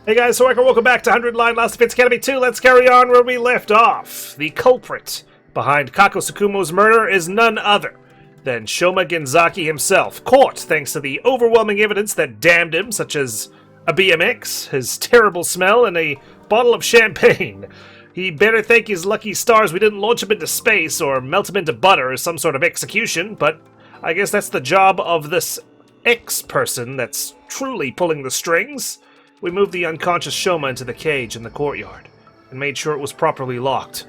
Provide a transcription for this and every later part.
Hey guys, so welcome back to 100 Line Last Defense Academy 2. Let's carry on where we left off. The culprit behind Kako Tsukumo's murder is none other than Shoma Genzaki himself, caught thanks to the overwhelming evidence that damned him, such as a BMX, his terrible smell, and a bottle of champagne. He better thank his lucky stars we didn't launch him into space or melt him into butter as some sort of execution, but I guess that's the job of this X-person that's truly pulling the strings. We moved the unconscious Shoma into the cage in the courtyard and made sure it was properly locked.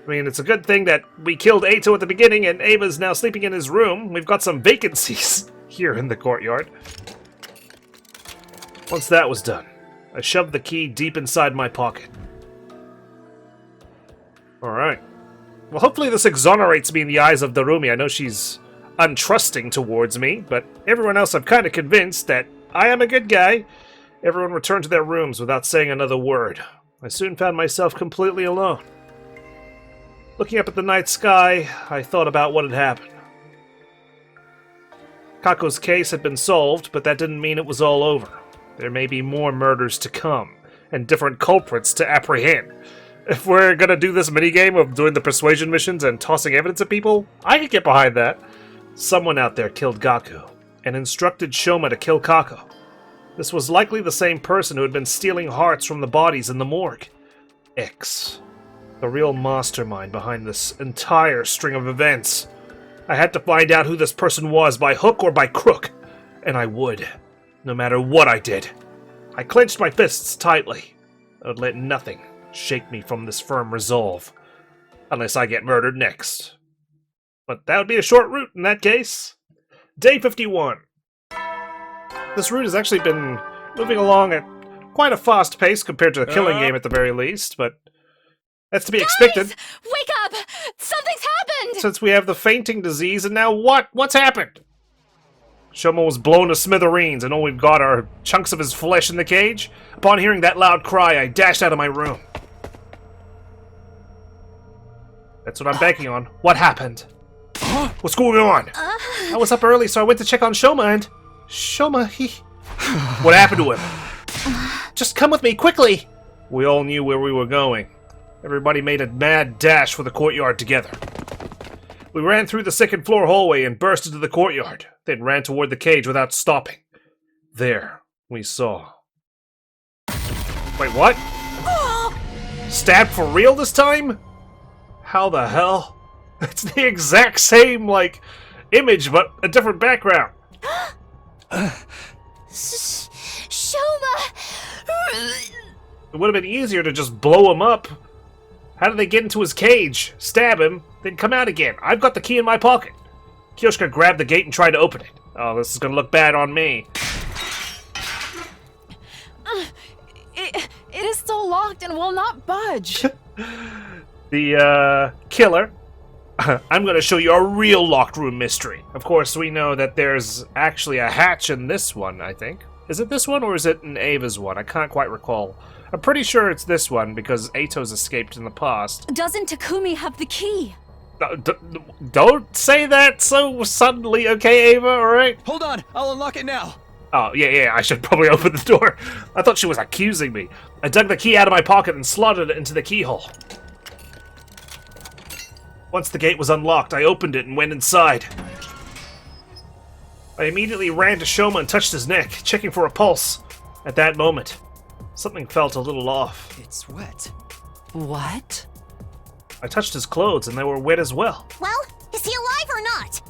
I mean, it's a good thing that we killed Ato at the beginning and Ava's now sleeping in his room. We've got some vacancies here in the courtyard. Once that was done, I shoved the key deep inside my pocket. Alright. Well, hopefully this exonerates me in the eyes of Darumi. I know she's untrusting towards me, but everyone else I'm kind of convinced that I am a good guy. Everyone returned to their rooms without saying another word. I soon found myself completely alone. Looking up at the night sky, I thought about what had happened. Kako's case had been solved, but that didn't mean it was all over. There may be more murders to come, and different culprits to apprehend. If we're gonna do this minigame of doing the persuasion missions and tossing evidence at people, I could get behind that. Someone out there killed Gaku, and instructed Shoma to kill Kako. This was likely the same person who had been stealing hearts from the bodies in the morgue. X. The real mastermind behind this entire string of events. I had to find out who this person was by hook or by crook. And I would. No matter what I did. I clenched my fists tightly. I would let nothing shake me from this firm resolve. Unless I get murdered next. But that would be a short route in that case. Day 51. This route has actually been moving along at quite a fast pace compared to the killing game at the very least, but that's to be expected. Wake up! Something's happened! Since we have the fainting disease, and now what? What's happened? Shoma was blown to smithereens, and all we've got are chunks of his flesh in the cage. Upon hearing that loud cry, I dashed out of my room. That's what I'm banking on. What happened? What's going on? I was up early, so I went to check on Shoma, and... Shoma, he... What happened to him? Just come with me, quickly! We all knew where we were going. Everybody made a mad dash for the courtyard together. We ran through the second-floor hallway and burst into the courtyard, then ran toward the cage without stopping. There, we saw... Wait, what? Stabbed for real this time? How the hell? It's the exact same, image, but a different background. Shoma! It would have been easier to just blow him up. How did they get into his cage, stab him, then come out again? I've got the key in my pocket. Kyoshka grabbed the gate and tried to open it. Oh, this is gonna look bad on me. It is still locked and will not budge. The, killer. I'm gonna show you a real locked room mystery. Of course, we know that there's actually a hatch in this one, I think. Is it this one, or is it in Ava's one? I can't quite recall. I'm pretty sure it's this one, because Ato's escaped in the past. Doesn't Takumi have the key? Don't say that so suddenly, okay, Ava, alright? Hold on, I'll unlock it now. Oh, yeah, I should probably open the door. I thought she was accusing me. I dug the key out of my pocket and slotted it into the keyhole. Once the gate was unlocked, I opened it and went inside. I immediately ran to Shoma and touched his neck, checking for a pulse. At that moment, something felt a little off. It's wet. What? I touched his clothes and they were wet as well. Well, is he alive or not?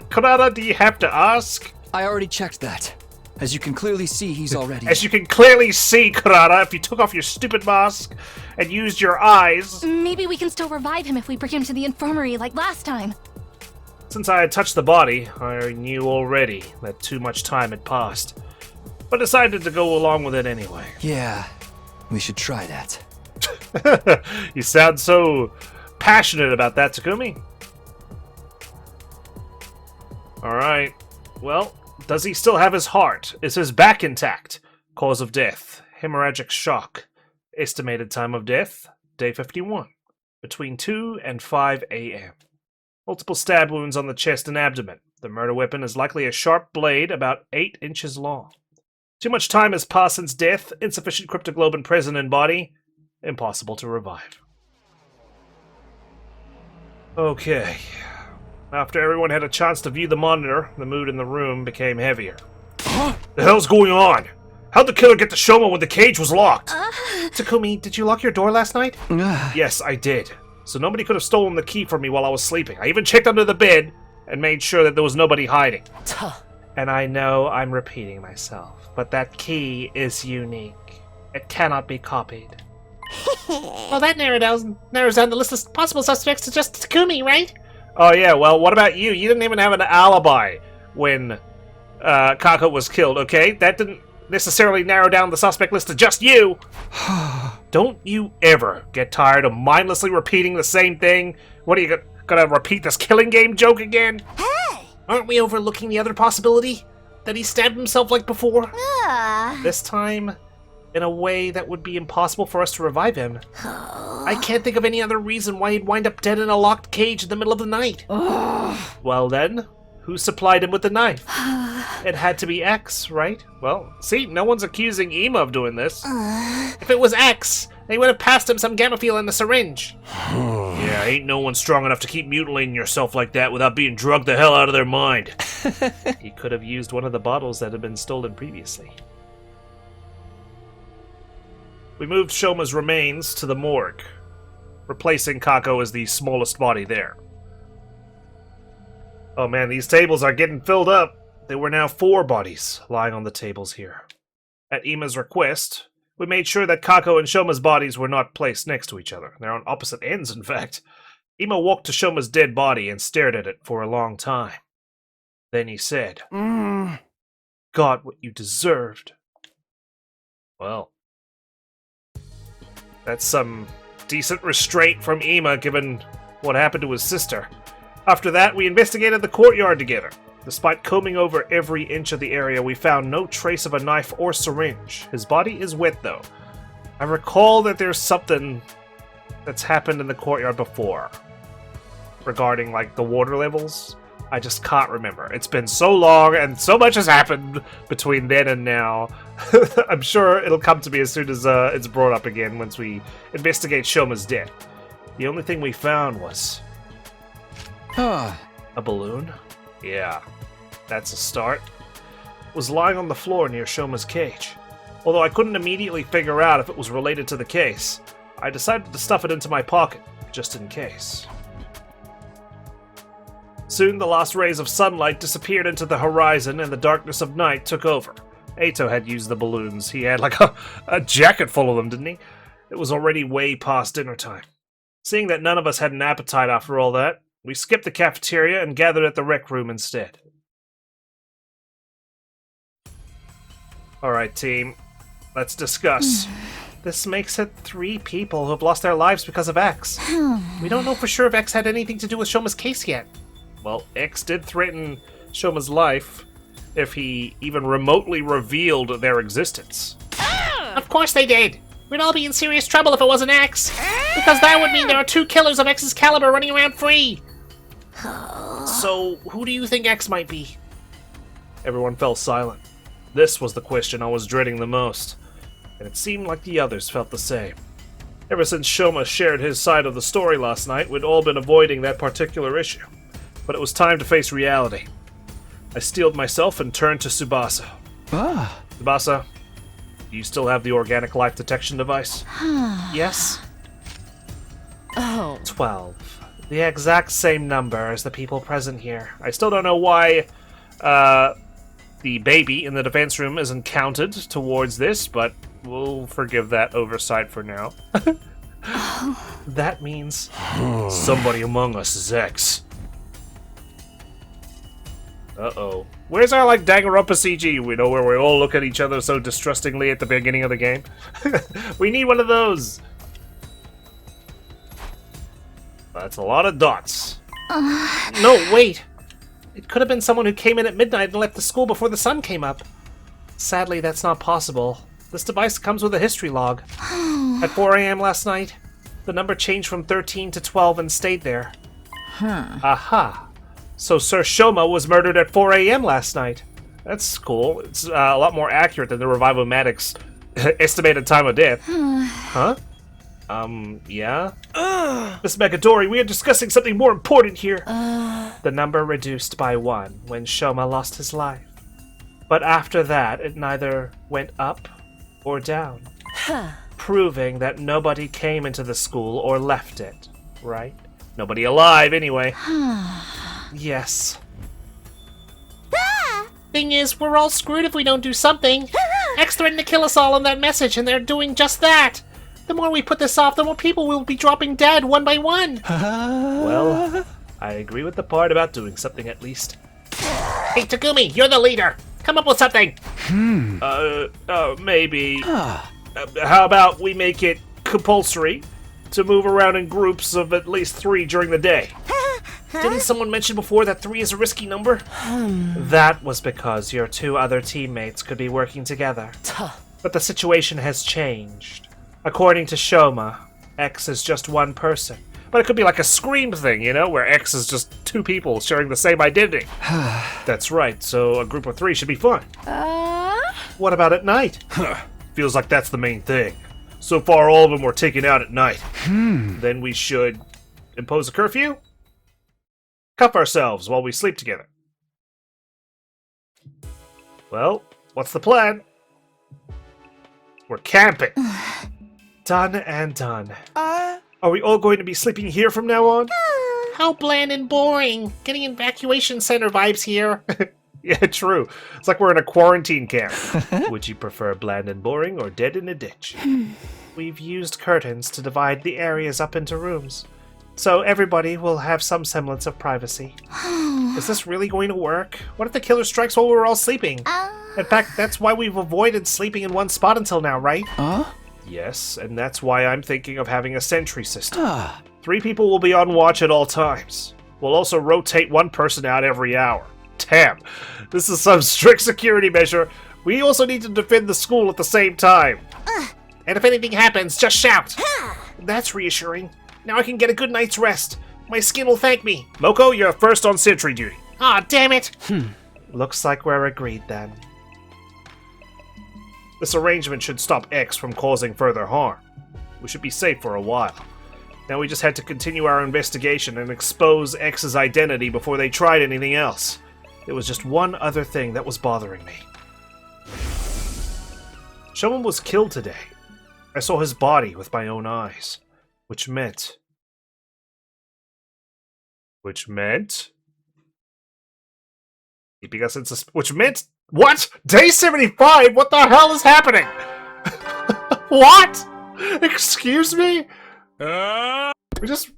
Kurata, do you have to ask? I already checked that. As you can clearly see, he's already... As you can clearly see, Kurata, if you took off your stupid mask and used your eyes... Maybe we can still revive him if we bring him to the infirmary like last time. Since I had touched the body, I knew already that too much time had passed. But decided to go along with it anyway. Yeah, we should try that. You sound so passionate about that, Takumi. Alright, well... Does he still have his heart? Is his back intact? Cause of death: hemorrhagic shock. Estimated time of death: day 51. Between 2 and 5 a.m. Multiple stab wounds on the chest and abdomen. The murder weapon is likely a sharp blade about 8 inches long. Too much time has passed since death, insufficient cryptoglobin present in body, impossible to revive. Okay. After everyone had a chance to view the monitor, the mood in the room became heavier. The hell's going on? How'd the killer get to Shoma when the cage was locked? Takumi, did you lock your door last night? Yes, I did. So nobody could have stolen the key from me while I was sleeping. I even checked under the bed and made sure that there was nobody hiding. And I know I'm repeating myself, but that key is unique. It cannot be copied. Well, that narrows down the list of possible suspects to just Takumi, right? Oh yeah, well, what about you? You didn't even have an alibi when Kako was killed, okay? That didn't necessarily narrow down the suspect list to just you. Don't you ever get tired of mindlessly repeating the same thing? What are you gonna repeat this killing game joke again? Hey! Aren't we overlooking the other possibility? That he stabbed himself like before? This time, in a way that would be impossible for us to revive him. I can't think of any other reason why he'd wind up dead in a locked cage in the middle of the night. Well then, who supplied him with the knife? It had to be X, right? Well, see, no one's accusing Ema of doing this. If it was X, they would have passed him some gamma fuel in a syringe. Yeah, ain't no one strong enough to keep mutilating yourself like that without being drugged the hell out of their mind. He could have used one of the bottles that had been stolen previously. We moved Shoma's remains to the morgue, replacing Kako as the smallest body there. Oh man, these tables are getting filled up. There were now 4 bodies lying on the tables here. At Ima's request, we made sure that Kako and Shoma's bodies were not placed next to each other. They're on opposite ends, in fact. Ima walked to Shoma's dead body and stared at it for a long time. Then he said, "Got what you deserved." Well, that's some decent restraint from Ima given what happened to his sister. After that, we investigated the courtyard together. Despite combing over every inch of the area, we found no trace of a knife or syringe. His body is wet, though. I recall that there's something that's happened in the courtyard before. Regarding, like, the water levels. I just can't remember. It's been so long, and so much has happened between then and now. I'm sure it'll come to me as soon as it's brought up again once we investigate Shoma's death. The only thing we found was... a balloon? Yeah, that's a start. It was lying on the floor near Shoma's cage. Although I couldn't immediately figure out if it was related to the case, I decided to stuff it into my pocket, just in case. Soon the last rays of sunlight disappeared into the horizon and the darkness of night took over. Eito had used the balloons. He had like a jacket full of them, didn't he? It was already way past dinner time. Seeing that none of us had an appetite after all that, we skipped the cafeteria and gathered at the rec room instead. Alright, team. Let's discuss. This makes it 3 people who have lost their lives because of X. We don't know for sure if X had anything to do with Shoma's case yet. Well, X did threaten Shoma's life if he even remotely revealed their existence. Of course they did. We'd all be in serious trouble if it wasn't X. Because that would mean there are 2 killers of X's caliber running around free. So, who do you think X might be? Everyone fell silent. This was the question I was dreading the most, and it seemed like the others felt the same. Ever since Shoma shared his side of the story last night, we'd all been avoiding that particular issue. But it was time to face reality. I steeled myself and turned to Tsubasa. Tsubasa, do you still have the organic life detection device? Yes? Oh. 12. The exact same number as the people present here. I still don't know why the baby in the defense room isn't counted towards this, but we'll forgive that oversight for now. That means somebody among us is X. Uh-oh. Where's our, like, Danganronpa CG? We know where we all look at each other so distrustingly at the beginning of the game. We need one of those. That's a lot of dots. No, wait. It could have been someone who came in at midnight and left the school before the sun came up. Sadly, that's not possible. This device comes with a history log. At 4 a.m. last night, the number changed from 13 to 12 and stayed there. Aha. So Sir Shoma was murdered at 4 a.m. last night. That's cool. It's a lot more accurate than the Revivomatic's estimated time of death. Huh? Yeah? Miss Megadori, we are discussing something more important here. The number reduced by 1 when Shoma lost his life. But after that, it neither went up or down. Proving that nobody came into the school or left it, right? Nobody alive, anyway. Yes. Thing is, we're all screwed if we don't do something. X threatened to kill us all on that message, and they're doing just that. The more we put this off, the more people will be dropping dead one by one. Well, I agree with the part about doing something at least. Hey, Takumi, you're the leader. Come up with something. Maybe. How about we make it compulsory to move around in groups of at least 3 during the day? Didn't someone mention before that 3 is a risky number? That was because your 2 other teammates could be working together. But the situation has changed. According to Shoma, X is just 1 person. But it could be like a Scream thing, you know, where X is just 2 people sharing the same identity. That's right, so a group of 3 should be fine. What about at night? Feels like that's the main thing. So far, all of them were taken out at night. Then we should impose a curfew? Cuff ourselves while we sleep together. Well, what's the plan? We're camping. Done and done. Are we all going to be sleeping here from now on? How bland and boring. Getting evacuation center vibes here. Yeah, true. It's like we're in a quarantine camp. Would you prefer bland and boring or dead in a ditch? We've used curtains to divide the areas up into rooms, so everybody will have some semblance of privacy. Is this really going to work? What if the killer strikes while we're all sleeping? In fact, that's why we've avoided sleeping in one spot until now, right? Yes, and that's why I'm thinking of having a sentry system. 3 people will be on watch at all times. We'll also rotate 1 person out every hour. Damn, this is some strict security measure. We also need to defend the school at the same time. And if anything happens, just shout. That's reassuring. Now I can get a good night's rest. My skin will thank me. Moko, you're first on sentry duty. Aw, damn it. Looks like we're agreed then. This arrangement should stop X from causing further harm. We should be safe for a while. Now we just had to continue our investigation and expose X's identity before they tried anything else. There was just one other thing that was bothering me. Someone was killed today. I saw his body with my own eyes, which meant... keeping us in which meant... What? Day 75? What the hell is happening? What? Excuse me? We just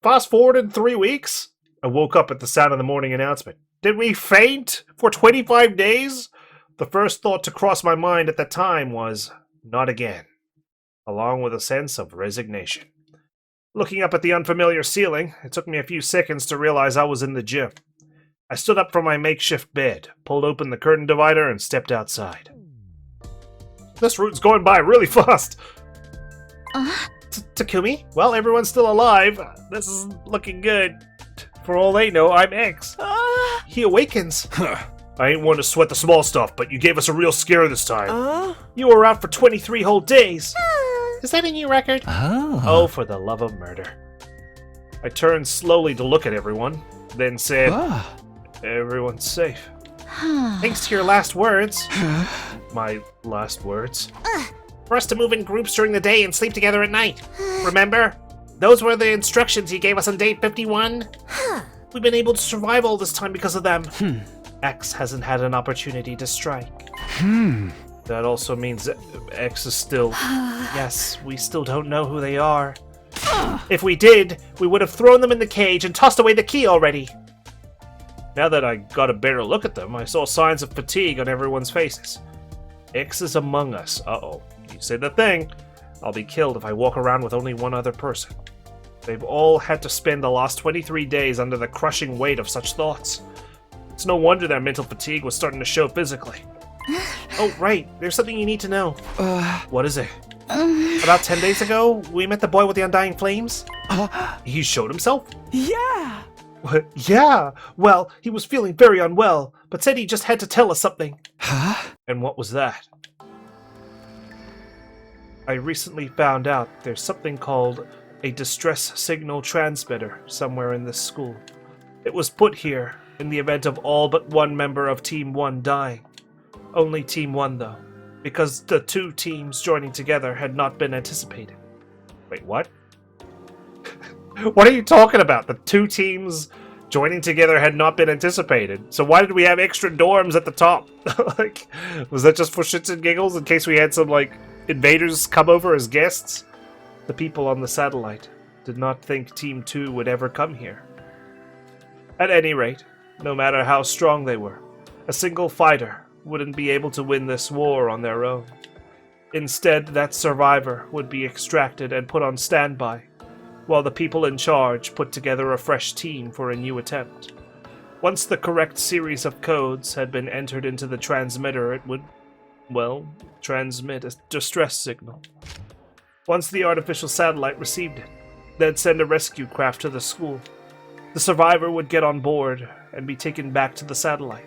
fast forwarded 3 weeks? I woke up at the sound of the morning announcement. Did we faint for 25 days? The first thought to cross my mind at the time was, not again, along with a sense of resignation. Looking up at the unfamiliar ceiling, it took me a few seconds to realize I was in the gym. I stood up from my makeshift bed, pulled open the curtain divider, and stepped outside. This route's going by really fast. Takumi? Well, everyone's still alive. This is looking good. For all they know, I'm X. He awakens. I ain't one to sweat the small stuff, but you gave us a real scare this time. You were out for 23 whole days. Is that a new record? Oh, for the love of murder. I turned slowly to look at everyone, then said, everyone's safe. Thanks to your last words. My last words? For us to move in groups during the day and sleep together at night. Remember? Those were the instructions you gave us on day 51. We've been able to survive all this time because of them. X hasn't had an opportunity to strike. That also means X is still... Yes, we still don't know who they are. If we did, we would have thrown them in the cage and tossed away the key already. Now that I got a better look at them, I saw signs of fatigue on everyone's faces. X is among us. Uh-oh. You say the thing. I'll be killed if I walk around with only one other person. They've all had to spend the last 23 days under the crushing weight of such thoughts. It's no wonder their mental fatigue was starting to show physically. Oh, right. There's something you need to know. What is it? About 10 days ago, we met the boy with the undying flames. He showed himself? Yeah! Yeah, well, he was feeling very unwell, but said he just had to tell us something. Huh? And what was that? I recently found out there's something called a distress signal transmitter somewhere in this school. It was put here in the event of all but one member of Team 1 dying. Only Team 1, though, because the two teams joining together had not been anticipated. Wait, what? What are you talking about? The two teams joining together had not been anticipated. So why did we have extra dorms at the top? Like, was that just for shits and giggles in case we had some, like, invaders come over as guests? The people on the satellite did not think Team 2 would ever come here. At any rate, no matter how strong they were, a single fighter wouldn't be able to win this war on their own. Instead, that survivor would be extracted and put on standby, while the people in charge put together a fresh team for a new attempt. Once the correct series of codes had been entered into the transmitter, it would, well, transmit a distress signal. Once the artificial satellite received it, they'd send a rescue craft to the school. The survivor would get on board and be taken back to the satellite.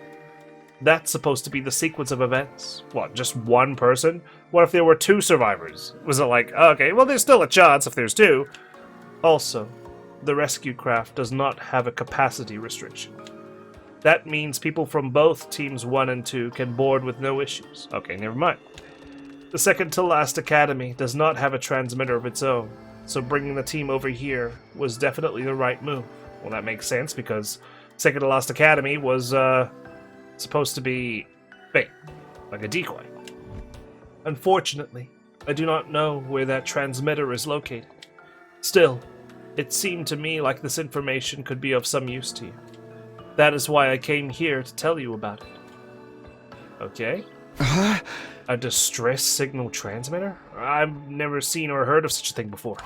That's supposed to be the sequence of events. What, just one person? What if there were two survivors? Was it like, okay, well, there's still a chance if there's two. Also, the rescue craft does not have a capacity restriction. That means people from both Teams 1 and 2 can board with no issues. Okay, never mind. The second to last academy does not have a transmitter of its own, so bringing the team over here was definitely the right move. Well, that makes sense because second to last academy was supposed to be fake, like a decoy. Unfortunately, I do not know where that transmitter is located. Still, it seemed to me like this information could be of some use to you. That is why I came here to tell you about it. Okay? A distress signal transmitter? I've never seen or heard of such a thing before.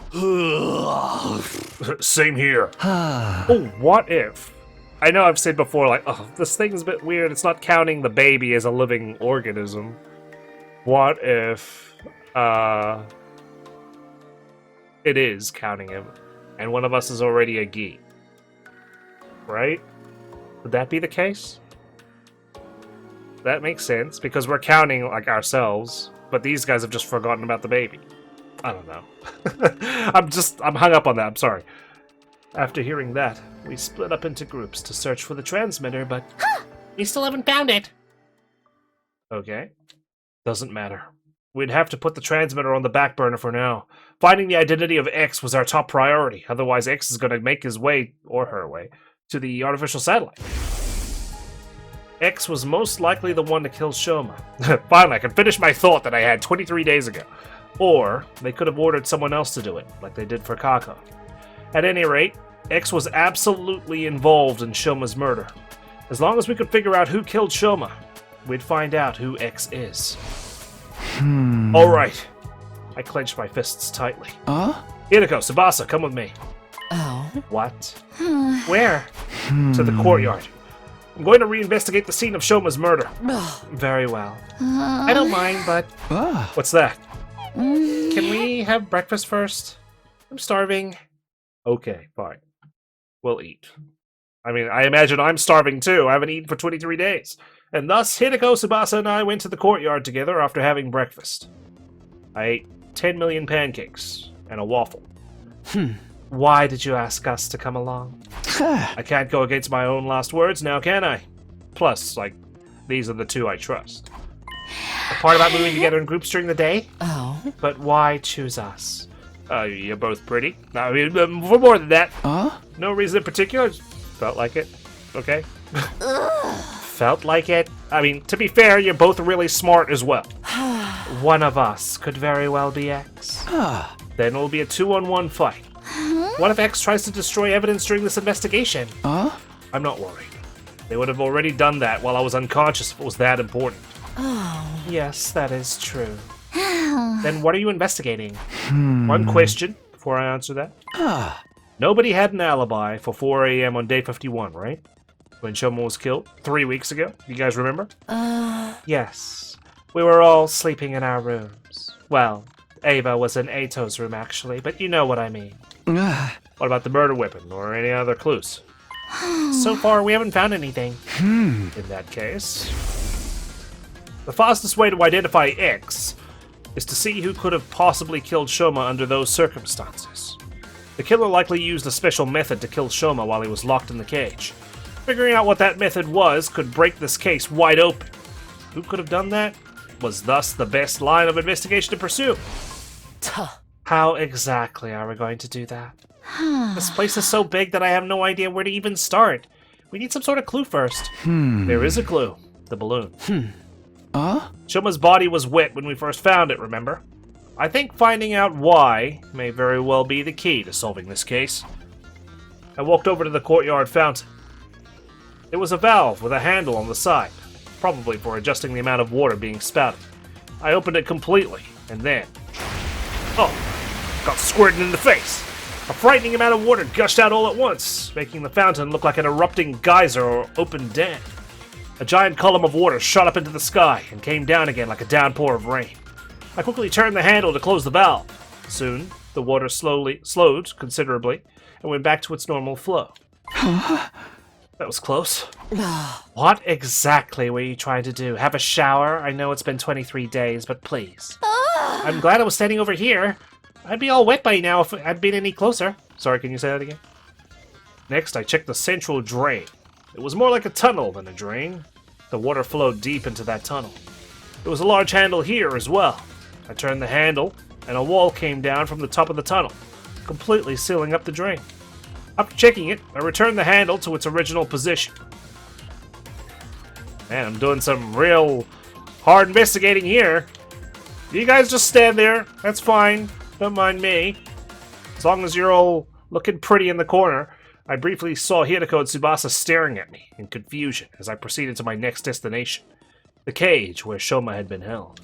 Same here. Oh, what if? I know I've said before, like, oh, this thing's a bit weird. It's not counting the baby as a living organism. What if, it is counting him, and one of us is already a geek? Right? Would that be the case? That makes sense, because we're counting, like, ourselves, but these guys have just forgotten about the baby. I don't know. I'm hung up on that, I'm sorry. After hearing that, we split up into groups to search for the transmitter, but We still haven't found it. okay. Doesn't matter. We'd have to put the transmitter on the back burner for now. Finding the identity of X was our top priority, otherwise X is going to make his way, or her way, to the artificial satellite. X was most likely the one to kill Shoma. Finally, I can finish my thought that I had 23 days ago. Or, they could have ordered someone else to do it, like they did for Kako. At any rate, X was absolutely involved in Shoma's murder. As long as we could figure out who killed Shoma, we'd find out who X is. Alright. I clenched my fists tightly. Hideko, Tsubasa, come with me. Oh. What? Where? To the courtyard. I'm going to reinvestigate the scene of Shoma's murder. Very well. I don't mind, but What's that? can we have breakfast first? I'm starving. Okay, fine. We'll eat. I mean, I imagine I'm starving too. I haven't eaten for 23 days. And thus, Hideko, Tsubasa, and I went to the courtyard together after having breakfast. I ate 10 million pancakes and a waffle. Why did you ask us to come along? I can't go against my own last words now, can I? Plus, like, these are the two I trust. The part about moving together in groups during the day? Oh. But why choose us? You're both pretty. I mean, for more than that. No reason in particular. Just felt like it. Okay? Felt like it? I mean, to be fair, you're both really smart as well. One of us could very well be X. Then it'll be a 2-on-1 fight. What if X tries to destroy evidence during this investigation? I'm not worried. They would have already done that while I was unconscious if it was that important. Yes, that is true. Then what are you investigating? One question before I answer that. Nobody had an alibi for 4 a.m. on day 51, right? When Shoma was killed 3 weeks ago. You guys remember? Yes. We were all sleeping in our rooms. Well, Ava was in Ato's room, actually, but you know what I mean. What about the murder weapon or any other clues? So far, we haven't found anything. In that case, the fastest way to identify X is to see who could have possibly killed Shoma under those circumstances. The killer likely used a special method to kill Shoma while he was locked in the cage. Figuring out what that method was could break this case wide open. Who could have done that was thus the best line of investigation to pursue. How exactly are we going to do that? This place is so big that I have no idea where to even start. We need some sort of clue first. There is a clue. The balloon. Shoma's body was wet when we first found it, remember? I think finding out why may very well be the key to solving this case. I walked over to the courtyard fountain. It was a valve with a handle on the side, probably for adjusting the amount of water being spouted. I opened it completely, and then... got squirted in the face. A frightening amount of water gushed out all at once, making the fountain look like an erupting geyser or open dam. A giant column of water shot up into the sky and came down again like a downpour of rain. I quickly turned the handle to close the valve. Soon, the water slowed considerably and went back to its normal flow. That was close. What exactly were you trying to do? Have a shower? I know it's been 23 days, but please. I'm glad I was standing over here. I'd be all wet by now if I'd been any closer. Sorry, can you say that again? Next, I checked the central drain. It was more like a tunnel than a drain. The water flowed deep into that tunnel. There was a large handle here as well. I turned the handle, and a wall came down from the top of the tunnel, completely sealing up the drain. After checking it, I returned the handle to its original position. Man, I'm doing some real hard investigating here. You guys just stand there. That's fine. Don't mind me. As long as you're all looking pretty in the corner. I briefly saw Hideko and Tsubasa staring at me in confusion as I proceeded to my next destination, the cage where Shoma had been held.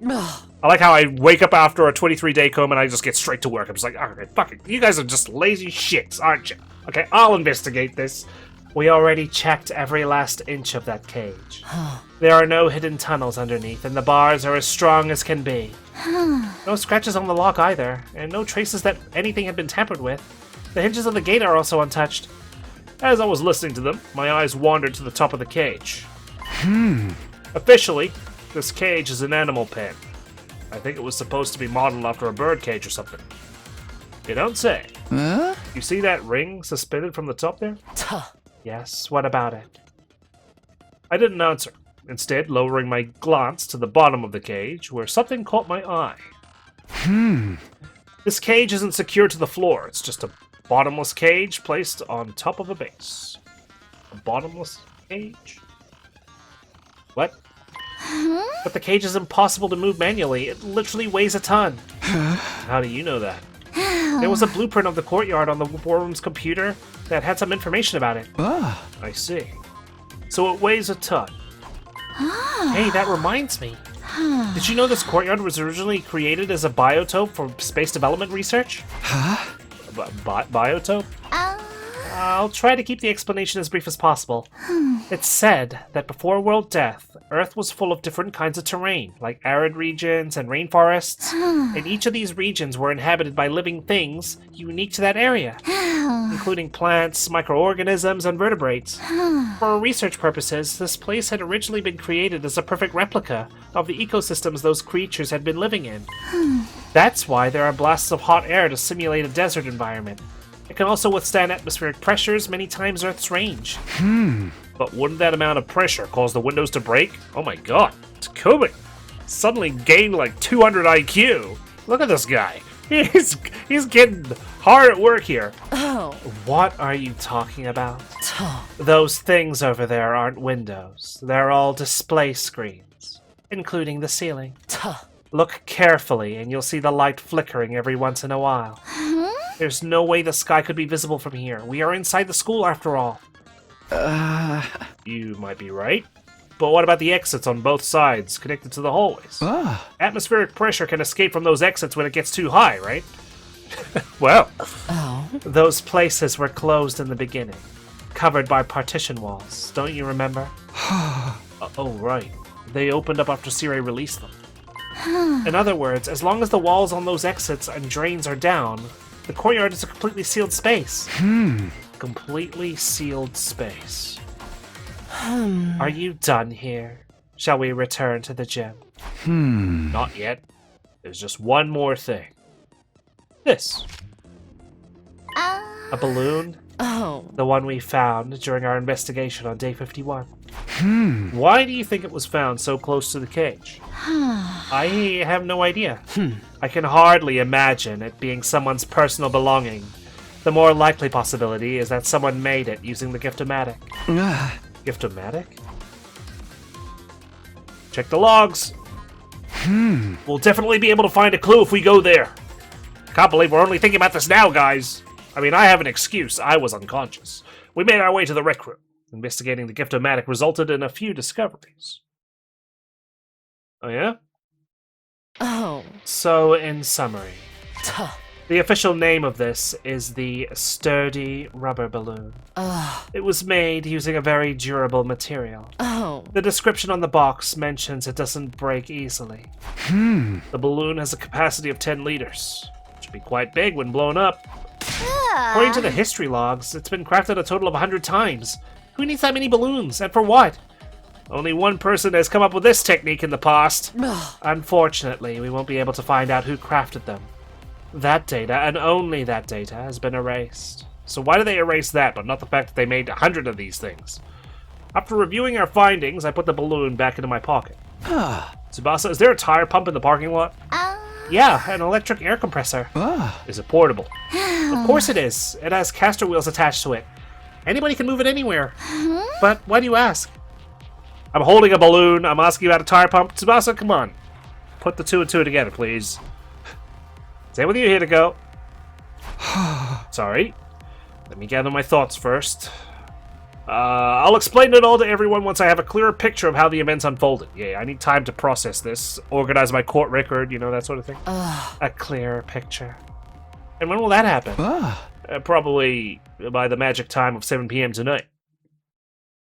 I like how I wake up after a 23-day coma and I just get straight to work. I'm just like, alright, fuck it. You guys are just lazy shits, aren't you? Okay, I'll investigate this. We already checked every last inch of that cage. There are no hidden tunnels underneath, and the bars are as strong as can be. No scratches on the lock either, and no traces that anything had been tampered with. The hinges of the gate are also untouched. As I was listening to them, my eyes wandered to the top of the cage. Officially, this cage is an animal pen. I think it was supposed to be modeled after a bird cage or something. You don't say. You see that ring suspended from the top there? Yes, what about it? I didn't answer, instead lowering my glance to the bottom of the cage, where something caught my eye. This cage isn't secured to the floor, it's just a bottomless cage placed on top of a base. A bottomless cage? What? But the cage is impossible to move manually. It literally weighs a ton. How do you know that? There was a blueprint of the courtyard on the war room's computer that had some information about it. I see. So it weighs a ton. Hey, that reminds me. Did you know this courtyard was originally created as a biotope for space development research? Biotope? I'll try to keep the explanation as brief as possible. It's said that before world death, Earth was full of different kinds of terrain, like arid regions and rainforests, and each of these regions were inhabited by living things unique to that area, including plants, microorganisms, and vertebrates. For research purposes, this place had originally been created as a perfect replica of the ecosystems those creatures had been living in. That's why there are blasts of hot air to simulate a desert environment. It can also withstand atmospheric pressures many times Earth's range. But wouldn't that amount of pressure cause the windows to break? Oh my god, Takumi suddenly gained like 200 IQ. Look at this guy. He's getting hard at work here. What are you talking about? Those things over there aren't windows. They're all display screens, including the ceiling. Look carefully and you'll see the light flickering every once in a while. There's no way the sky could be visible from here. We are inside the school after all. You might be right. But what about the exits on both sides connected to the hallways? Atmospheric pressure can escape from those exits when it gets too high, right? Well, those places were closed in the beginning, covered by partition walls. Don't you remember? Oh, right. They opened up after Sirei released them. In other words, as long as the walls on those exits and drains are down, the courtyard is a completely sealed space. Completely sealed space. Are you done here? Shall we return to the gym? Not yet. There's just one more thing. This. A balloon. Oh. The one we found during our investigation on day 51. Why do you think it was found so close to the cage? I have no idea. I can hardly imagine it being someone's personal belonging. The more likely possibility is that someone made it using the Gift-O-Matic. Gift-O-Matic? Check the logs. We'll definitely be able to find a clue if we go there. Can't believe we're only thinking about this now, guys. I mean, I have an excuse. I was unconscious. We made our way to the rec room. Investigating the Gift-O-Matic resulted in a few discoveries. Oh, yeah? Oh. So, in summary, Tuh. the official name of this is the Sturdy Rubber Balloon. It was made using a very durable material. Oh. The description on the box mentions it doesn't break easily. The balloon has a capacity of 10 liters. It should be quite big when blown up. According to the history logs, it's been crafted a total of 100 times. Who needs that many balloons, and for what? Only one person has come up with this technique in the past. Unfortunately, we won't be able to find out who crafted them. That data, and only that data, has been erased. So why do they erase that, but not the fact that they made 100 of these things? After reviewing our findings, I put the balloon back into my pocket. Tsubasa, is there a tire pump in the parking lot? Yeah, an electric air compressor. Is it portable? Of course it is. It has caster wheels attached to it. Anybody can move it anywhere. But why do you ask? I'm holding a balloon. I'm asking about a tire pump. Tsubasa, come on. Put the two and two together, please. Stay with you here to go. Sorry. Let me gather my thoughts first. I'll explain it all to everyone once I have a clearer picture of how the events unfolded. Yeah, I need time to process this, organize my court record, you know, that sort of thing. A clearer picture. And when will that happen? Probably by the magic time of 7 p.m. tonight.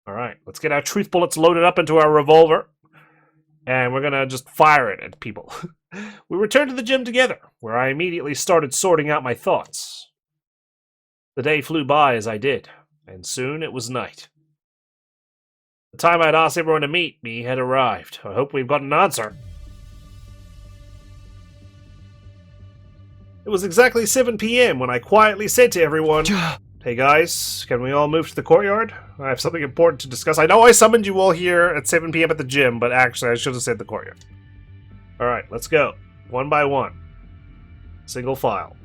Alright, let's get our truth bullets loaded up into our revolver. And we're gonna just fire it at people. We returned to the gym together, where I immediately started sorting out my thoughts. The day flew by as I did, and soon it was night. The time I'd asked everyone to meet me had arrived. I hope we've got an answer. It was exactly 7 p.m. when I quietly said to everyone, "Hey guys, can we all move to the courtyard? I have something important to discuss. I know I summoned you all here at 7 p.m. at the gym, but actually I should have said the courtyard." Alright, let's go. One by one. Single file.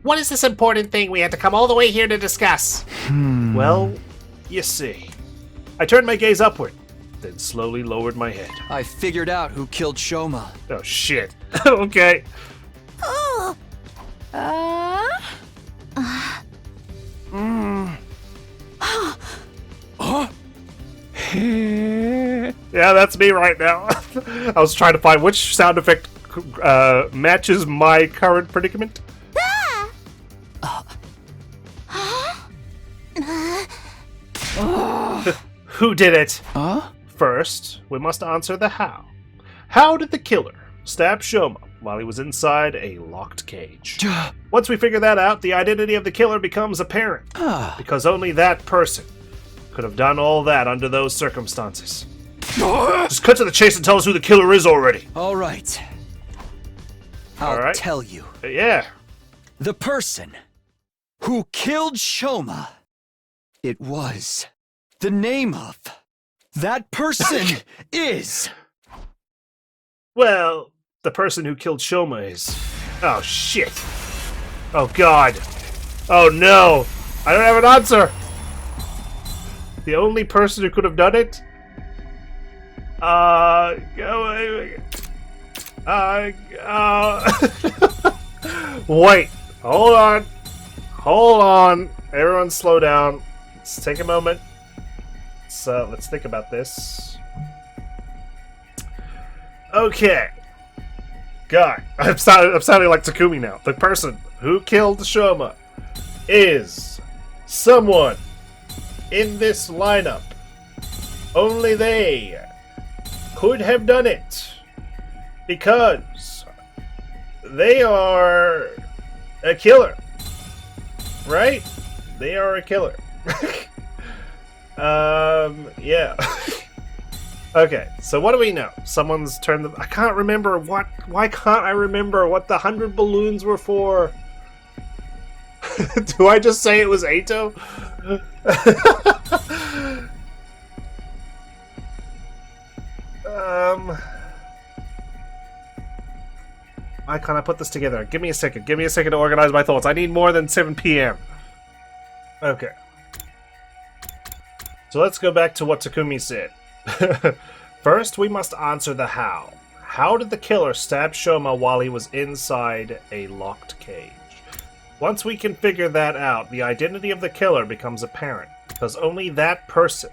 What is this important thing we had to come all the way here to discuss? Well, you see. I turned my gaze upward, then slowly lowered my head. I figured out who killed Shoma. Oh shit. Okay. Yeah, that's me right now. I was trying to find which sound effect matches my current predicament. Who did it? First, we must answer the how. How did the killer stab Shoma while he was inside a locked cage? Once we figure that out, the identity of the killer becomes apparent, because only that person could have done all that under those circumstances. Just cut to the chase and tell us who the killer is already. All right. I'll tell you. Yeah. The person who killed Shoma. It was. The name of that person is. Well, the person who killed Shoma is. Oh shit. Oh god. Oh no. I don't have an answer. The only person who could have done it? Wait. Hold on. Hold on. Everyone slow down. Let's take a moment. So let's think about this. Okay. God, I'm sounding like Takumi now. The person who killed Shoma is someone in this lineup. Only they could have done it because they are a killer. Right? They are a killer. Yeah. Okay, so what do we know? Someone's turned the... I can't remember what... Why can't I remember what the 100 balloons were for? Do I just say it was Ato? Why can't I put this together? Give me a second. Give me a second to organize my thoughts. I need more than 7 p.m. Okay. So let's go back to what Takumi said. First, we must answer the how. How did the killer stab Shoma while he was inside a locked cage? Once we can figure that out, the identity of the killer becomes apparent, because only that person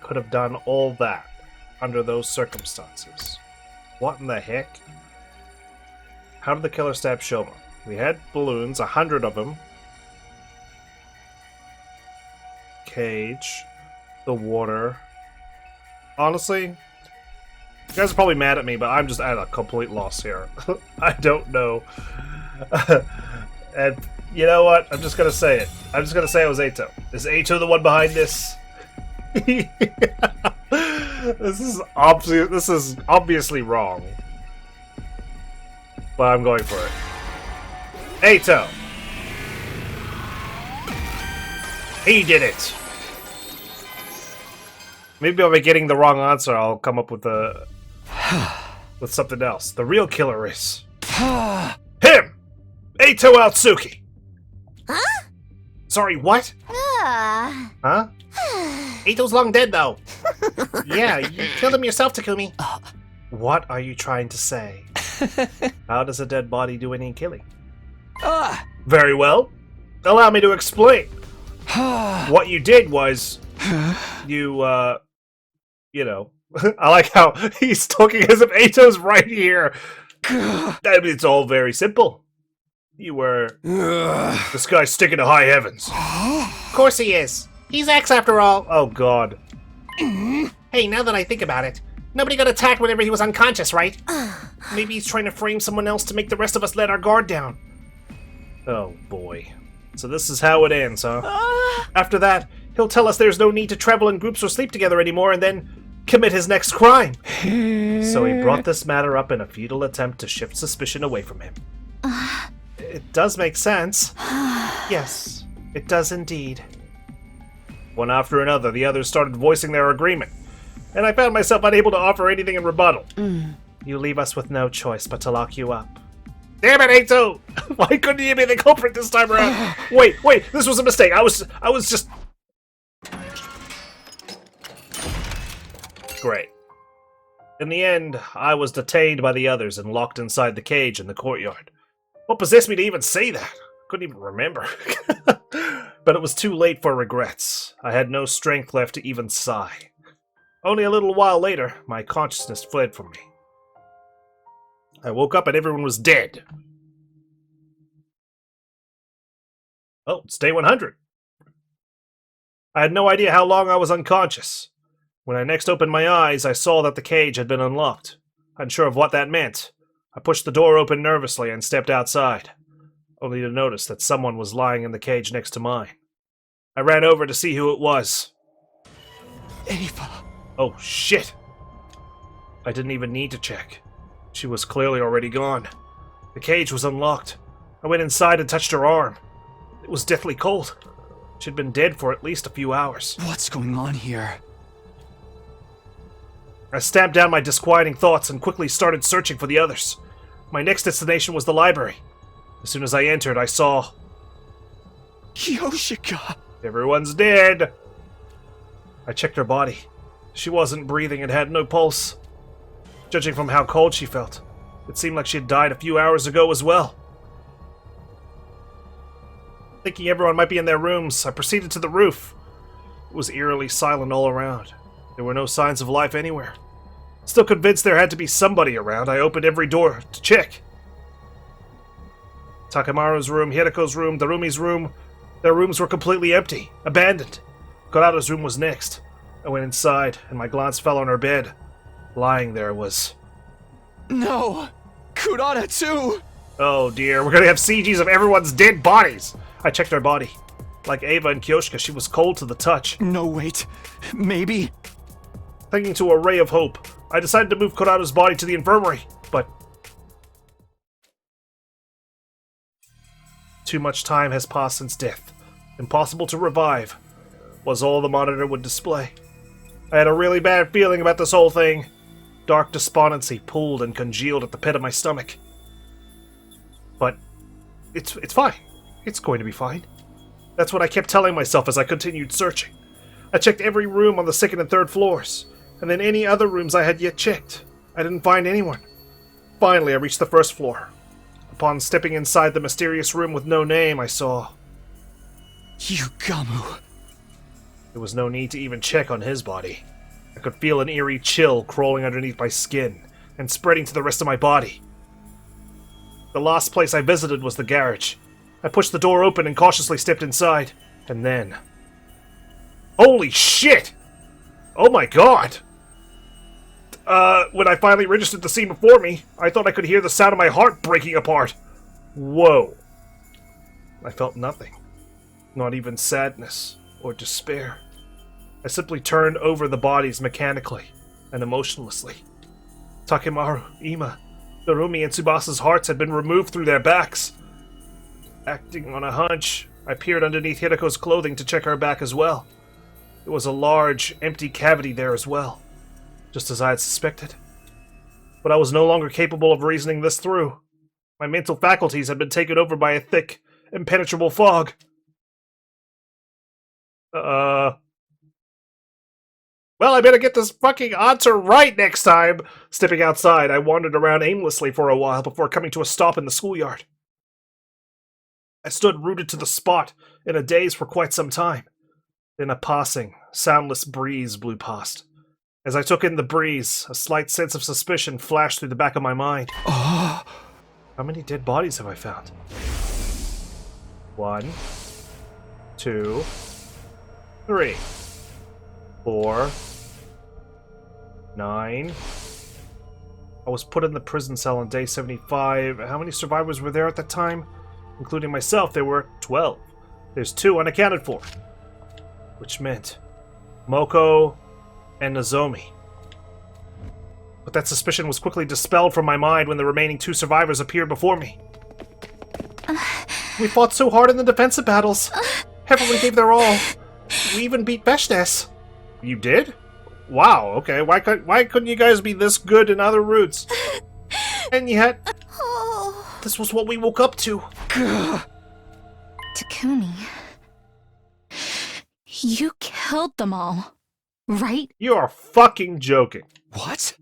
could have done all that under those circumstances. What in the heck? How did the killer stab Shoma? We had balloons, 100 of them. Cage. The water. Honestly, you guys are probably mad at me, but I'm just at a complete loss here. I don't know. And you know what? I'm just gonna say it. I'm just gonna say it was Ato. Is Ato the one behind this? This is obviously wrong. But I'm going for it. Ato! He did it! Maybe by getting the wrong answer, I'll come up with with something else. The real killer is... him! Ato Atsuki! Huh? Sorry, what? Huh? Ito's long dead, though. Yeah, you killed him yourself, Takumi. What are you trying to say? How does a dead body do any killing? Very well. Allow me to explain. What you did was... you know... I like how he's talking as if Ato's right here. It's all very simple. You were... This guy's sticking to high heavens. Of course he is. He's X after all. Oh, God. Hey, now that I think about it, nobody got attacked whenever he was unconscious, right? Maybe he's trying to frame someone else to make the rest of us let our guard down. Oh, boy. So this is how it ends, huh? After that, he'll tell us there's no need to travel in groups or sleep together anymore and then commit his next crime. So he brought this matter up in a futile attempt to shift suspicion away from him. It does make sense. Yes, it does indeed. One after another, the others started voicing their agreement, and I found myself unable to offer anything in rebuttal. You leave us with no choice but to lock you up. Damn it, Ato! Why couldn't you be the culprit this time around? Wait, this was a mistake. I was just... Great. In the end, I was detained by the others and locked inside the cage in the courtyard. What possessed me to even say that? Couldn't even remember. But it was too late for regrets. I had no strength left to even sigh. Only a little while later, my consciousness fled from me. I woke up and everyone was dead. Oh, it's day 100. I had no idea how long I was unconscious. When I next opened my eyes, I saw that the cage had been unlocked. Unsure of what that meant, I pushed the door open nervously and stepped outside, only to notice that someone was lying in the cage next to mine. I ran over to see who it was. Ava. Oh, shit! I didn't even need to check. She was clearly already gone. The cage was unlocked. I went inside and touched her arm. It was deathly cold. She'd been dead for at least a few hours. What's going on here? I stamped down my disquieting thoughts and quickly started searching for the others. My next destination was the library. As soon as I entered, I saw... Yoshika! Everyone's dead! I checked her body. She wasn't breathing and had no pulse. Judging from how cold she felt, it seemed like she had died a few hours ago as well. Thinking everyone might be in their rooms, I proceeded to the roof. It was eerily silent all around. There were no signs of life anywhere. Still convinced there had to be somebody around, I opened every door to check. Takamaru's room, Hideko's room, Darumi's room, their rooms were completely empty, abandoned. Korado's room was next. I went inside, and my glance fell on her bed. Lying there was... No! Kurata too! Oh dear, we're gonna have CGs of everyone's dead bodies! I checked her body. Like Ava and Kyoshka, she was cold to the touch. No, wait. Maybe. Clinging to a ray of hope, I decided to move Koraru's body to the infirmary, but too much time has passed since death. Impossible to revive, was all the monitor would display. I had a really bad feeling about this whole thing. Dark despondency pulled and congealed at the pit of my stomach. But it's fine. It's going to be fine. That's what I kept telling myself as I continued searching. I checked every room on the 2nd and 3rd floors, and then any other rooms I had yet checked. I didn't find anyone. Finally, I reached the 1st floor. Upon stepping inside the mysterious room with no name, I saw... Yugamu. There was no need to even check on his body. I could feel an eerie chill crawling underneath my skin and spreading to the rest of my body. The last place I visited was the garage. I pushed the door open and cautiously stepped inside. And then... Holy shit! Oh my god! When I finally registered the scene before me, I thought I could hear the sound of my heart breaking apart. Whoa. I felt nothing. Not even sadness or despair. I simply turned over the bodies mechanically and emotionlessly. Takemaru, Ima, Narumi, and Tsubasa's hearts had been removed through their backs. Acting on a hunch, I peered underneath Hideko's clothing to check her back as well. There was a large, empty cavity there as well, just as I had suspected. But I was no longer capable of reasoning this through. My mental faculties had been taken over by a thick, impenetrable fog. Well, I better get this fucking answer right next time! Stepping outside, I wandered around aimlessly for a while before coming to a stop in the schoolyard. I stood rooted to the spot, in a daze for quite some time. Then a passing, soundless breeze blew past. As I took in the breeze, a slight sense of suspicion flashed through the back of my mind. How many dead bodies have I found? 1, 2, 3, 4, 9. I was put in the prison cell on day 75. How many survivors were there at that time? Including myself, there were 12. There's 2 unaccounted for. Which meant Moko and Nozomi. But that suspicion was quickly dispelled from my mind when the remaining 2 survivors appeared before me. We fought so hard in the defensive battles. Everyone gave their all. We even beat Veshnes. You did? Wow, okay. Why couldn't you guys be this good in other routes? And yet, this was what we woke up to. Takumi. You killed them all, right? You are fucking joking. What?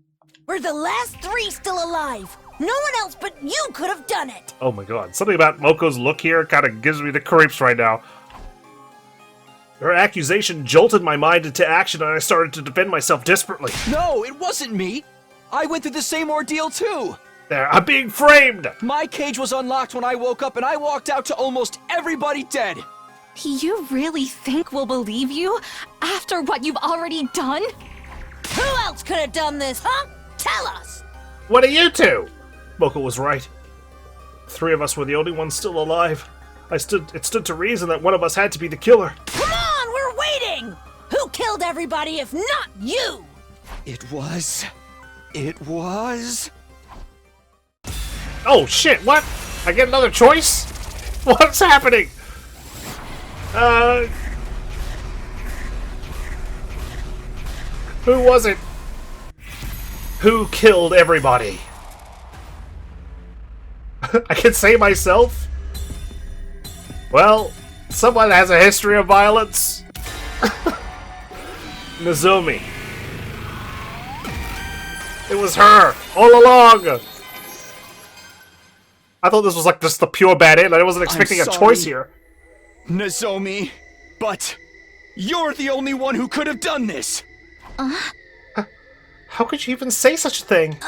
We're the last 3 still alive. No one else but you could have done it. Oh my god. Something about Moko's look here kind of gives me the creeps right now. Her accusation jolted my mind into action and I started to defend myself desperately. No, it wasn't me. I went through the same ordeal too. There, I'm being framed! My cage was unlocked when I woke up and I walked out to almost everybody dead. You really think we'll believe you after what you've already done? Who else could have done this, huh? Tell us! What are you two? Moko was right. 3 of us were the only ones still alive. It stood to reason that one of us had to be the killer. Come on, we're waiting! Who killed everybody if not you? It was... Oh shit, what? I get another choice? What's happening? Who was it? Who killed everybody? I can say myself? Well, someone has a history of violence. Nozomi. It was her, all along! I thought this was like just the pure bad end. I wasn't expecting a choice here. Nozomi, but you're the only one who could have done this. How could you even say such a thing?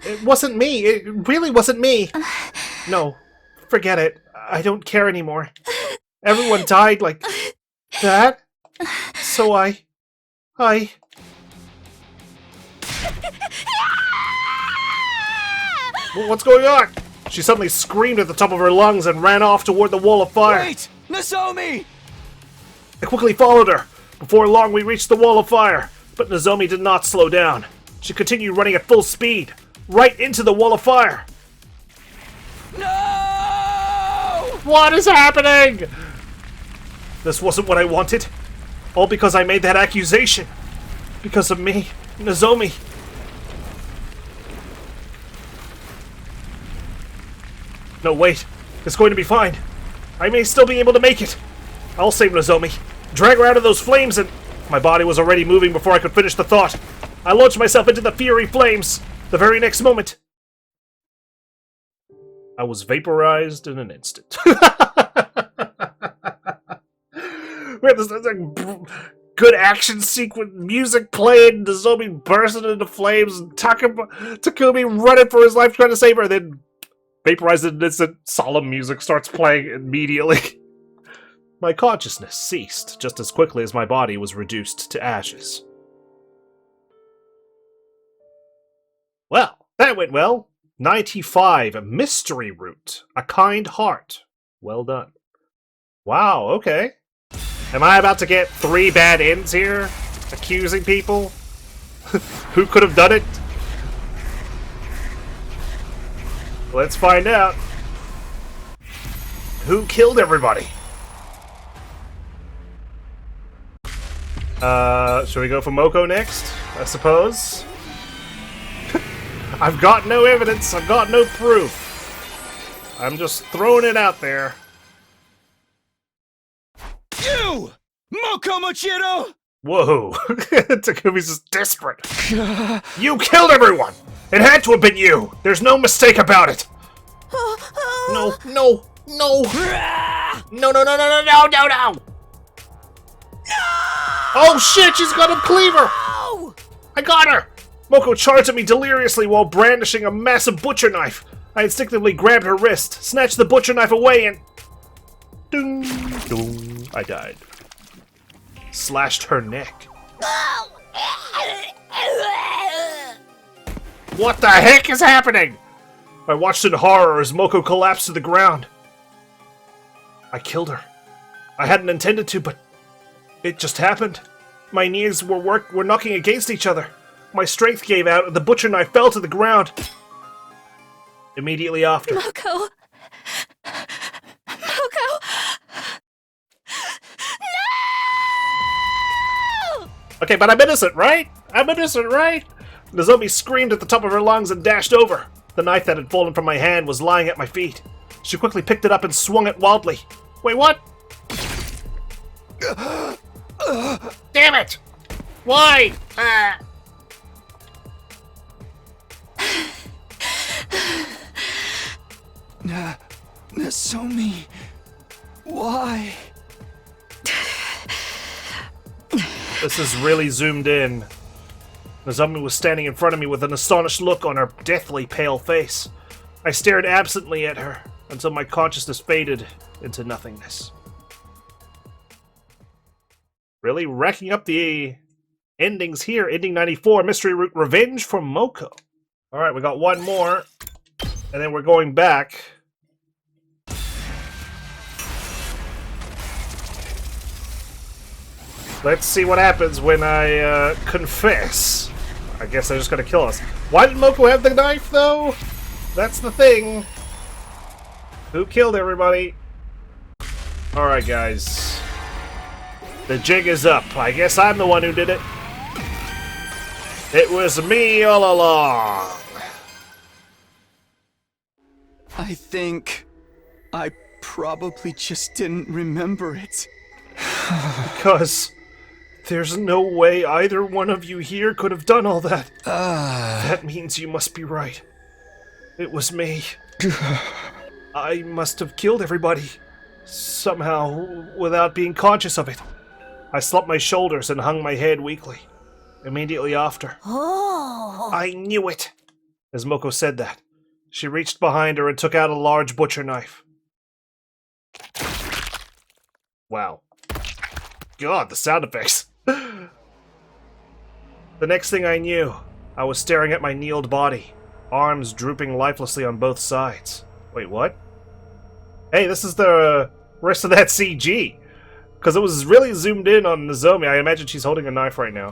It wasn't me. It really wasn't me. No, forget it. I don't care anymore. Everyone died like that. So What's going on? She suddenly screamed at the top of her lungs and ran off toward the wall of fire. Wait! Nozomi! I quickly followed her. Before long, we reached the wall of fire, but Nozomi did not slow down. She continued running at full speed, right into the wall of fire. No! What is happening? This wasn't what I wanted. All because I made that accusation. Because of me, Nozomi. No, wait. It's going to be fine. I may still be able to make it. I'll save Nozomi. Drag her out of those flames and... My body was already moving before I could finish the thought. I launched myself into the fiery flames. The very next moment, I was vaporized in an instant. We had this like, good action sequence, music playing, Nozomi bursting into flames, and Takumi running for his life trying to save her, then vaporized in an instant. Solemn music starts playing immediately. My consciousness ceased just as quickly as my body was reduced to ashes. Well, that went well. 95, Mystery Root, A Kind Heart. Well done. Wow, okay. Am I about to get 3 bad ends here? Accusing people? Who could have done it? Let's find out. Who killed everybody? Should we go for Moko next? I suppose? I've got no evidence, I've got no proof. I'm just throwing it out there. You! Moko Mochiro! Whoa, Takumi's just desperate. You killed everyone! It had to have been you! There's no mistake about it! No, no, no! No, no, no, no, no, no, no, no! Oh shit, she's got a cleaver! I got her! Moko charged at me deliriously while brandishing a massive butcher knife. I instinctively grabbed her wrist, snatched the butcher knife away, and... Ding, dong, I died. Slashed her neck. What the heck is happening? I watched in horror as Moko collapsed to the ground. I killed her. I hadn't intended to, but it just happened. My knees were knocking against each other. My strength gave out and the butcher knife fell to the ground. Immediately after. Moko. Moko. No! Okay, but I'm innocent, right? I'm innocent, right? Nozomi screamed at the top of her lungs and dashed over. The knife that had fallen from my hand was lying at my feet. She quickly picked it up and swung it wildly. Wait, what? Damn it! Why? Nozomi, why? This is really zoomed in. Nozomi was standing in front of me with an astonished look on her deathly pale face. I stared absently at her until my consciousness faded into nothingness. Really racking up the endings here. Ending 94, Mystery Root Revenge for Moko. Alright, we got one more. And then we're going back. Let's see what happens when I confess. I guess they're just gonna kill us. Why did Moko have the knife, though? That's the thing. Who killed everybody? Alright, guys. The jig is up. I guess I'm the one who did it. It was me all along. I think I probably just didn't remember it. Because there's no way either one of you here could have done all that. That means you must be right. It was me. I must have killed everybody. Somehow, without being conscious of it. I slumped my shoulders and hung my head weakly. Immediately after. Oh. I knew it! As Moko said that, she reached behind her and took out a large butcher knife. Wow. God, the sound effects. The next thing I knew, I was staring at my kneeled body, arms drooping lifelessly on both sides. Wait, what? Hey, this is the rest of that CG. Because it was really zoomed in on Nozomi. I imagine she's holding a knife right now.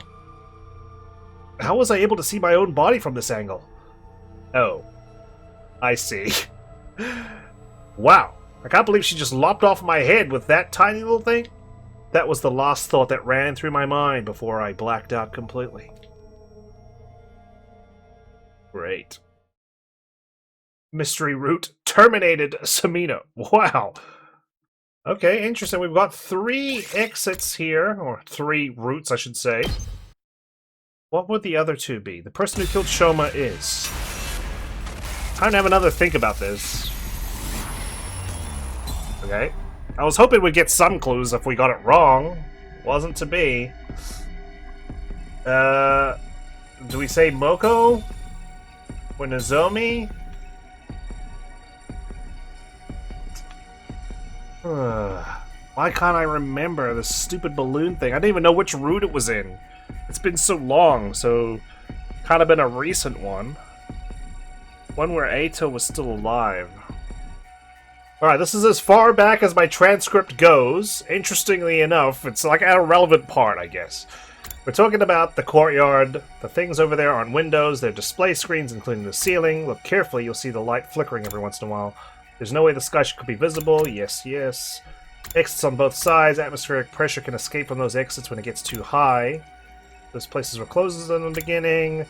How was I able to see my own body from this angle? Oh. I see. Wow. I can't believe she just lopped off my head with that tiny little thing. That was the last thought that ran through my mind before I blacked out completely. Great. Mystery route terminated, Samino. Wow. Okay, interesting. We've got 3 exits here, or 3 routes, I should say. What would the other 2 be? The person who killed Shoma is. Time to have another think about this. Okay. I was hoping we'd get some clues if we got it wrong. Wasn't to be. Do we say Moko? Or Nozomi? Why can't I remember the stupid balloon thing? I didn't even know which route it was in. It's been so long, so kind of been a recent one. One where Eito was still alive. Alright, this is as far back as my transcript goes. Interestingly enough, it's like at a relevant part, I guess. We're talking about the courtyard. The things over there aren't windows, they're display screens, including the ceiling. Look carefully, you'll see the light flickering every once in a while. There's no way the sky could be visible. Yes, yes. Exits on both sides. Atmospheric pressure can escape from those exits when it gets too high. Those places were closed in the beginning.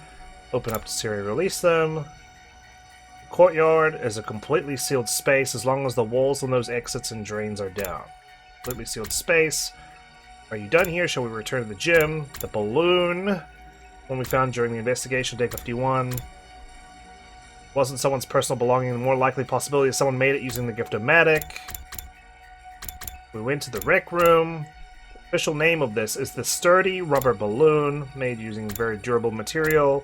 Open up to Siri, release them. Courtyard is a completely sealed space as long as the walls on those exits and drains are down. Completely sealed space. Are you done here? Shall we return to the gym? The balloon, one we found during the investigation, day 51. Wasn't someone's personal belonging. The more likely possibility is someone made it using the Gift-O-Matic. We went to the rec room. The official name of this is the Sturdy Rubber Balloon, made using very durable material.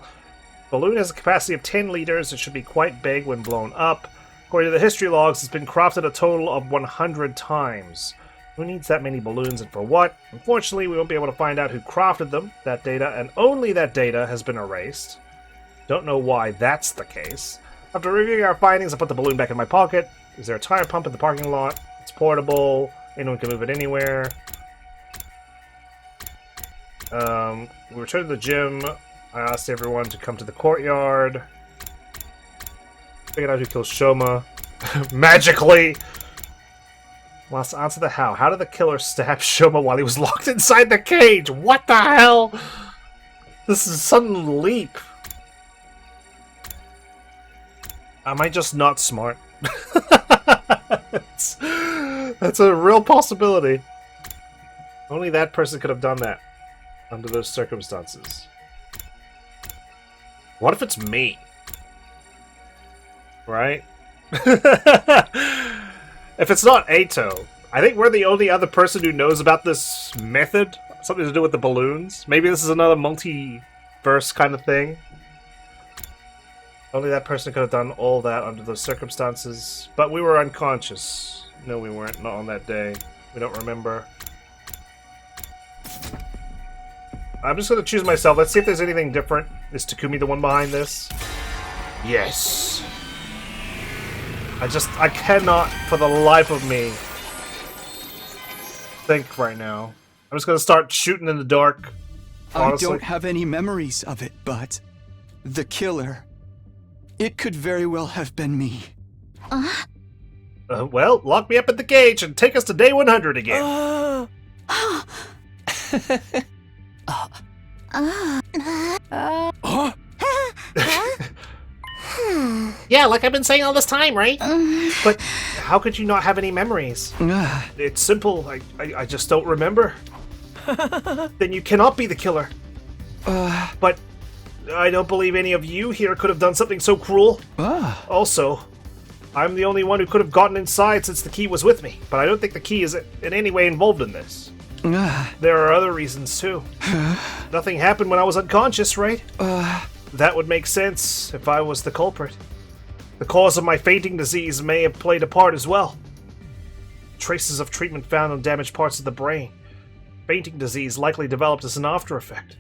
Balloon has a capacity of 10 liters. It should be quite big when blown up. According to the history logs, it's been crafted a total of 100 times. Who needs that many balloons and for what? Unfortunately, we won't be able to find out who crafted them. That data, and only that data, has been erased. Don't know why that's the case. After reviewing our findings, I put the balloon back in my pocket. Is there a tire pump in the parking lot? It's portable. Anyone can move it anywhere. We returned to the gym. I asked everyone to come to the courtyard. Figured out who killed Shoma. Magically! Let's answer the how. How did the killer stab Shoma while he was locked inside the cage? What the hell? This is a sudden leap. Am I just not smart? That's a real possibility. Only that person could have done that under those circumstances. What if it's me? Right? If it's not Eito, I think we're the only other person who knows about this method. Something to do with the balloons. Maybe this is another multiverse kind of thing. Only that person could have done all that under those circumstances. But we were unconscious. No, we weren't. Not on that day. We don't remember. I'm just going to choose myself. Let's see if there's anything different. Is Takumi the one behind this? Yes. I cannot, for the life of me, think right now. I'm just going to start shooting in the dark. Honestly. I don't have any memories of it, but the killer, it could very well have been me. Well, lock me up in the cage and take us to day 100 again. Yeah, like I've been saying all this time, right? But how could you not have any memories? It's simple. I just don't remember. Then you cannot be the killer. But I don't believe any of you here could have done something so cruel. Also, I'm the only one who could have gotten inside since the key was with me. But I don't think the key is in any way involved in this. There are other reasons, too. Nothing happened when I was unconscious, right? That would make sense if I was the culprit. The cause of my fainting disease may have played a part as well. Traces of treatment found on damaged parts of the brain. Fainting disease likely developed as an after effect.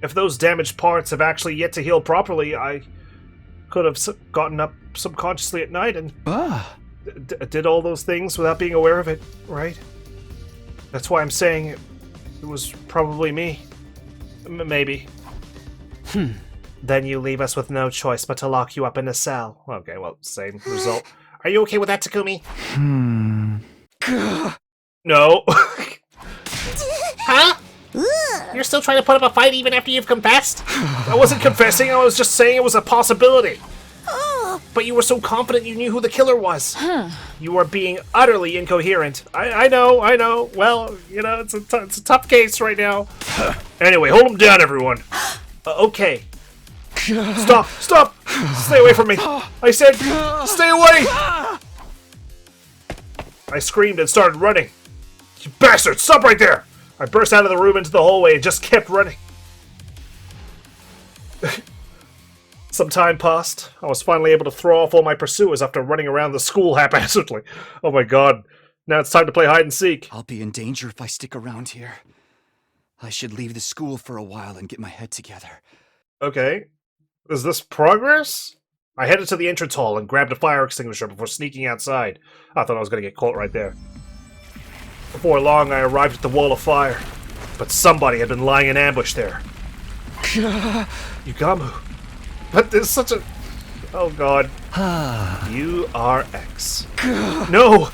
If those damaged parts have actually yet to heal properly, I could have gotten up subconsciously at night and did all those things without being aware of it, right? That's why I'm saying it was probably me. Maybe. Then you leave us with no choice but to lock you up in a cell. Okay, well, same result. Are you okay with that, Takumi? No. Huh? You're still trying to put up a fight even after you've confessed? I wasn't confessing, I was just saying it was a possibility. But you were so confident you knew who the killer was. You are being utterly incoherent. I know. Well, you know, it's a tough case right now. Anyway, hold him down, everyone. Okay. Stop! Stay away from me! I said, stay away! I screamed and started running. You bastard! Stop right there! I burst out of the room into the hallway and just kept running. Some time passed. I was finally able to throw off all my pursuers after running around the school haphazardly. Oh my god. Now it's time to play hide and seek. I'll be in danger if I stick around here. I should leave the school for a while and get my head together. Okay. Is this progress? I headed to the entrance hall and grabbed a fire extinguisher before sneaking outside. I thought I was going to get caught right there. Before long, I arrived at the wall of fire. But somebody had been lying in ambush there. Yugamu. But there's such a... Oh god. URX. No!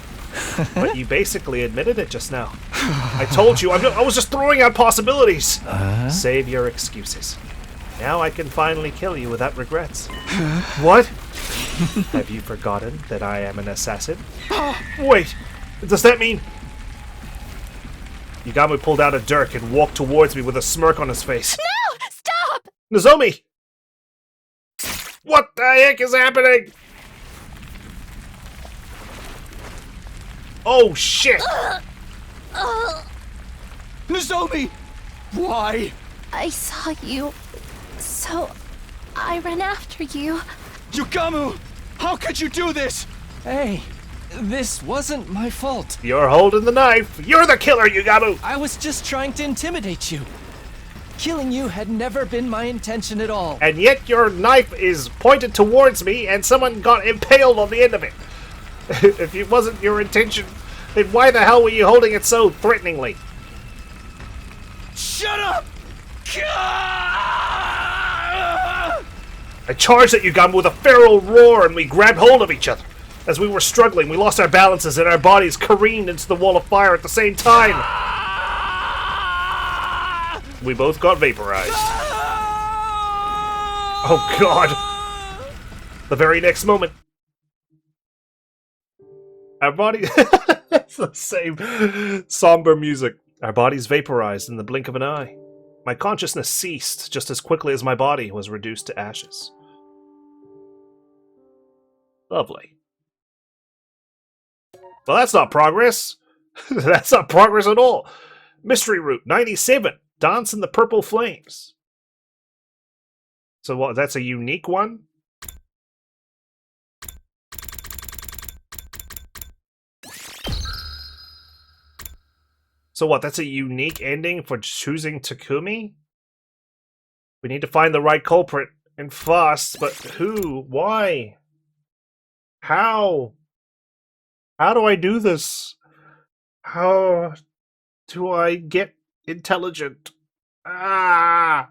But you basically admitted it just now. I told you, I was just throwing out possibilities. Save your excuses. Now I can finally kill you without regrets. What? Have you forgotten that I am an assassin? Wait, does that mean... Yugamu pulled out a dirk and walked towards me with a smirk on his face. No! Stop! Nozomi! What the heck is happening? Oh shit! Nozomi! Why? I saw you, so I ran after you. Yugamu! How could you do this? Hey, this wasn't my fault. You're holding the knife. You're the killer, Yugamu! I was just trying to intimidate you. Killing you had never been my intention at all. And yet your knife is pointed towards me and someone got impaled on the end of it. If it wasn't your intention, then why the hell were you holding it so threateningly? Shut up! I charged at Yugamu with a feral roar and we grabbed hold of each other. As we were struggling, we lost our balances and our bodies careened into the wall of fire at the same time. We both got vaporized. Oh god! The very next moment, our body... It's the same somber music. Our bodies vaporized in the blink of an eye. My consciousness ceased just as quickly as my body was reduced to ashes. Lovely. Well, that's not progress. That's not progress at all. Mystery Route 97. Dance in the Purple Flames. So what, that's a unique one? So what, that's a unique ending for choosing Takumi? We need to find the right culprit, and fast, but who? Why? How? How do I do this? How do I get intelligent? Ah!